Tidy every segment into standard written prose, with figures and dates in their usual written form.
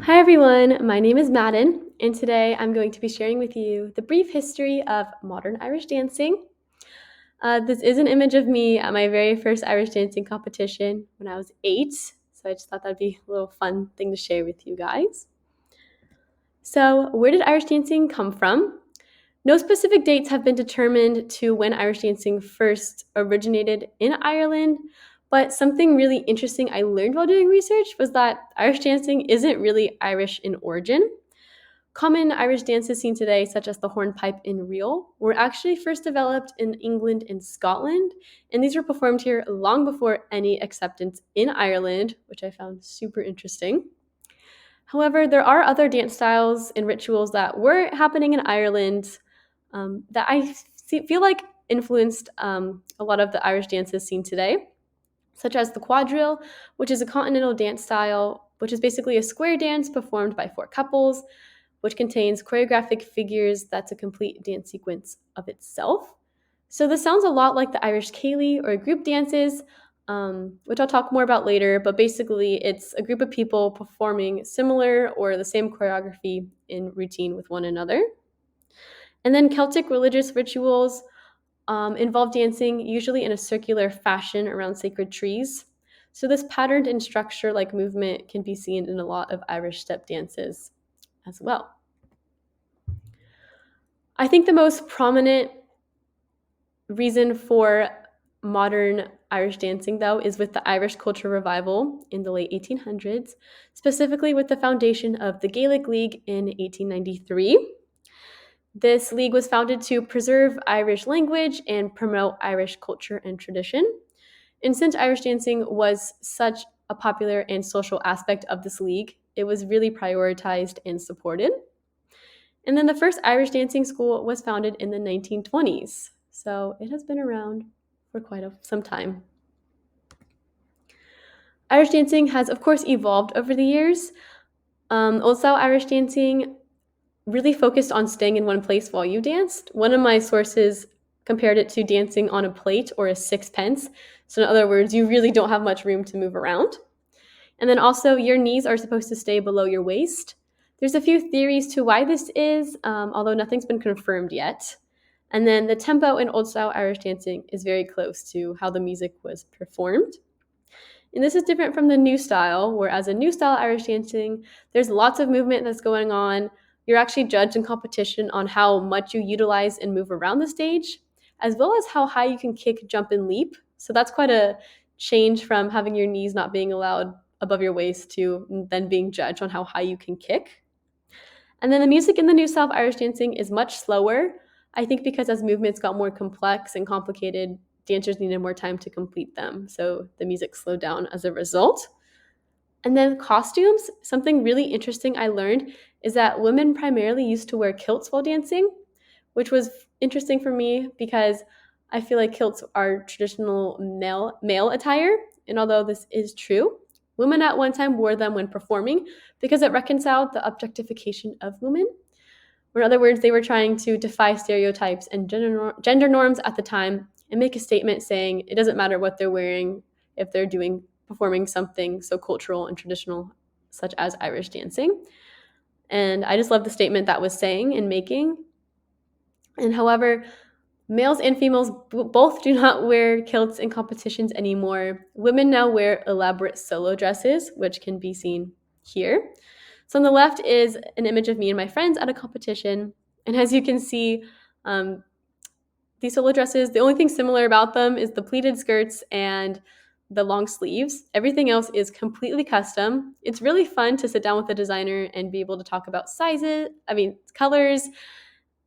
Hi everyone, my name is Madden, and today I'm going to be sharing with you the brief history of modern Irish dancing. This is an image of me at my very first Irish dancing competition when I was 8, so I just thought that'd be a little fun thing to share with you guys. So, where did Irish dancing come from? No specific dates have been determined to when Irish dancing first originated in Ireland, but something really interesting I learned while doing research was that Irish dancing isn't really Irish in origin. Common Irish dances seen today, such as the hornpipe and reel, were actually first developed in England and Scotland, and these were performed here long before any acceptance in Ireland, which I found super interesting. However, there are other dance styles and rituals that were happening in Ireland that feel like influenced a lot of the Irish dances seen today, such as the quadrille, which is a continental dance style, which is basically a square dance performed by four couples which contains choreographic figures that's a complete dance sequence of itself. So this sounds a lot like the Irish Cayley or group dances, which I'll talk more about later, but basically it's a group of people performing similar or the same choreography in routine with one another. And then Celtic religious rituals involve dancing usually in a circular fashion around sacred trees. So this patterned and structure like movement can be seen in a lot of Irish step dances as well. I think the most prominent reason for modern Irish dancing, though, is with the Irish culture revival in the late 1800s, specifically with the foundation of the Gaelic League in 1893. This league was founded to preserve Irish language and promote Irish culture and tradition. And since Irish dancing was such a popular and social aspect of this league, it was really prioritized and supported. And then the first Irish dancing school was founded in the 1920s. So it has been around for some time. Irish dancing has, of course, evolved over the years. Also, Irish dancing really focused on staying in one place while you danced. One of my sources compared it to dancing on a plate or a sixpence. So, in other words, you really don't have much room to move around. And then also, your knees are supposed to stay below your waist. There's a few theories to why this is, although nothing's been confirmed yet. And then the tempo in old style Irish dancing is very close to how the music was performed. And this is different from the new style, whereas in new style Irish dancing, there's lots of movement that's going on. You're actually judged in competition on how much you utilize and move around the stage, as well as how high you can kick, jump, and leap. So that's quite a change from having your knees not being allowed above your waist to then being judged on how high you can kick. And then the music in the new style of Irish dancing is much slower. I think because as movements got more complex and complicated, dancers needed more time to complete them. So the music slowed down as a result. And then costumes, something really interesting I learned is that women primarily used to wear kilts while dancing, which was interesting for me because I feel like kilts are traditional male attire. And although this is true, women at one time wore them when performing because it reconciled the objectification of women. Or in other words, they were trying to defy stereotypes and gender norms at the time and make a statement saying it doesn't matter what they're wearing if they're performing something so cultural and traditional such as Irish dancing. And I just love the statement that was saying and making. And however, males and females both do not wear kilts in competitions anymore. Women now wear elaborate solo dresses, which can be seen here. So on the left is an image of me and my friends at a competition. And as you can see, um, these solo dresses, the only thing similar about them is the pleated skirts and the long sleeves. Everything else is completely custom. It's really fun to sit down with a designer and be able to talk about colors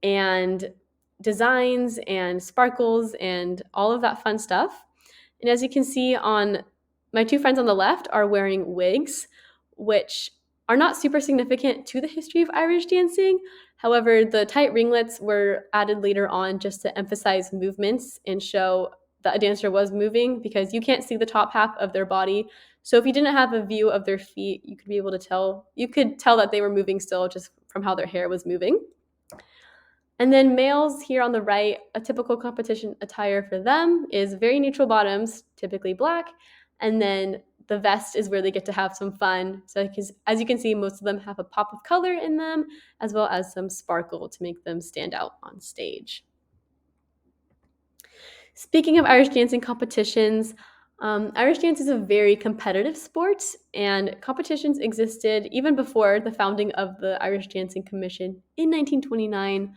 and designs and sparkles and all of that fun stuff. And as you can see on my two friends on the left are wearing wigs, which are not super significant to the history of Irish dancing. However, the tight ringlets were added later on just to emphasize movements and show that a dancer was moving because you can't see the top half of their body. So if you didn't have a view of their feet, you could tell that they were moving still just from how their hair was moving. And then males here on the right, a typical competition attire for them is very neutral bottoms, typically black, and then the vest is where they get to have some fun. So as you can see, most of them have a pop of color in them, as well as some sparkle to make them stand out on stage. Speaking of Irish dancing competitions, Irish dance is a very competitive sport, and competitions existed even before the founding of the Irish Dancing Commission in 1929.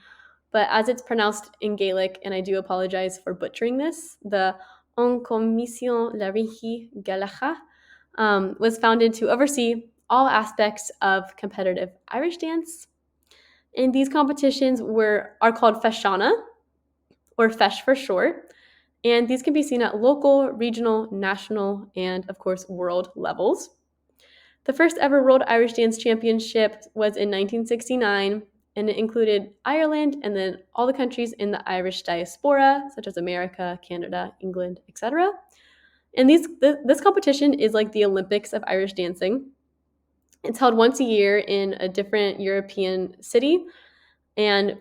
But as it's pronounced in Gaelic, and I do apologize for butchering this, the An Commission Lairithí Gaeltacha was founded to oversee all aspects of competitive Irish dance. And these competitions are called Feisceanna, or Feis for short. And these can be seen at local, regional, national, and of course, world levels. The first ever World Irish Dance Championship was in 1969, and it included Ireland and then all the countries in the Irish diaspora, such as America, Canada, England, etc. And this competition is like the Olympics of Irish dancing. It's held once a year in a different European city, and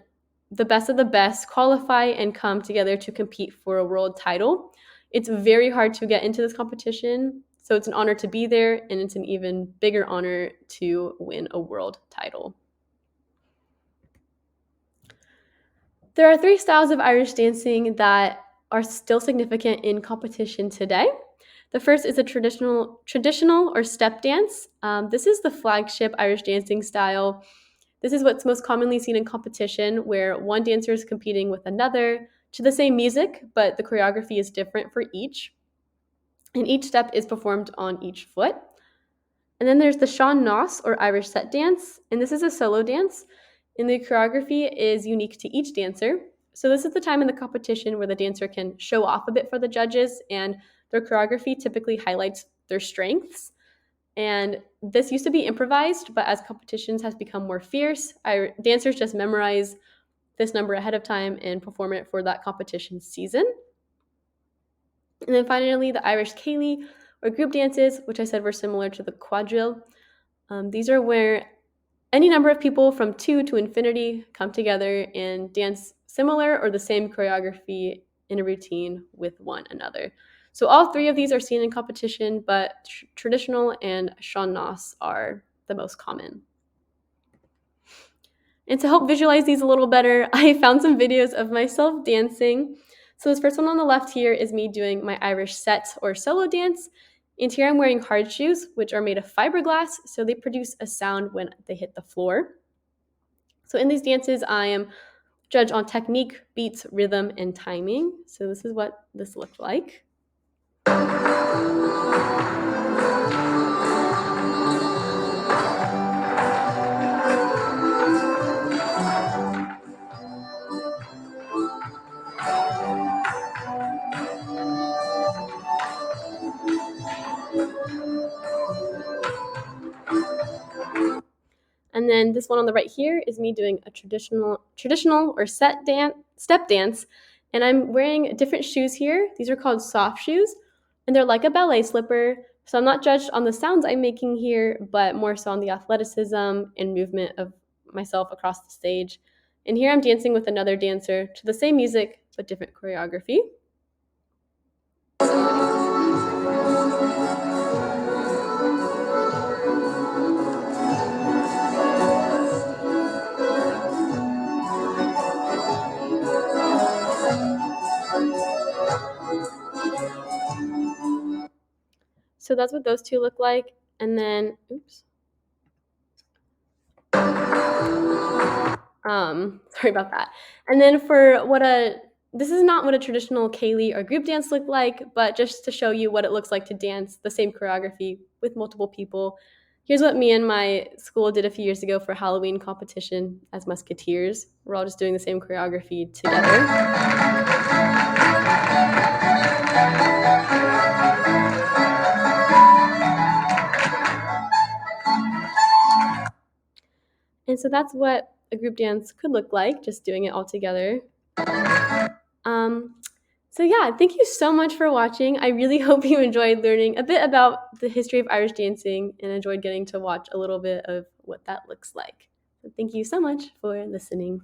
the best of the best qualify and come together to compete for a world title. It's very hard to get into this competition, so it's an honor to be there, and it's an even bigger honor to win a world title. There are 3 styles of Irish dancing that are still significant in competition today. The first is a traditional or step dance. This is the flagship Irish dancing style. This is what's most commonly seen in competition, where one dancer is competing with another to the same music, but the choreography is different for each. And each step is performed on each foot. And then there's the Sean Noss, or Irish set dance, and this is a solo dance, and the choreography is unique to each dancer. So this is the time in the competition where the dancer can show off a bit for the judges, and their choreography typically highlights their strengths. And this used to be improvised, but as competitions has become more fierce, dancers just memorize this number ahead of time and perform it for that competition season. And then finally, the Irish Céilí, or group dances, which I said were similar to the quadrille. These are where any number of people from 2 to infinity come together and dance similar or the same choreography in a routine with one another. So all 3 of these are seen in competition, but traditional and Sean Noss are the most common. And to help visualize these a little better, I found some videos of myself dancing. So this first one on the left here is me doing my Irish set or solo dance. And here I'm wearing hard shoes, which are made of fiberglass, so they produce a sound when they hit the floor. So in these dances, I am judged on technique, beats, rhythm, and timing. So this is what this looked like. And then this one on the right here is me doing a traditional or step dance. And I'm wearing different shoes here. These are called soft shoes, and they're like a ballet slipper. So I'm not judged on the sounds I'm making here, but more so on the athleticism and movement of myself across the stage. And here I'm dancing with another dancer to the same music, but different choreography. So that's what those 2 look like. And then, oops. Sorry about that. And then this is not what a traditional Céilí or group dance look like, but just to show you what it looks like to dance the same choreography with multiple people. Here's what me and my school did a few years ago for Halloween competition as Musketeers. We're all just doing the same choreography together. And so that's what a group dance could look like, just doing it all together. So yeah, thank you so much for watching. I really hope you enjoyed learning a bit about the history of Irish dancing and enjoyed getting to watch a little bit of what that looks like. So thank you so much for listening.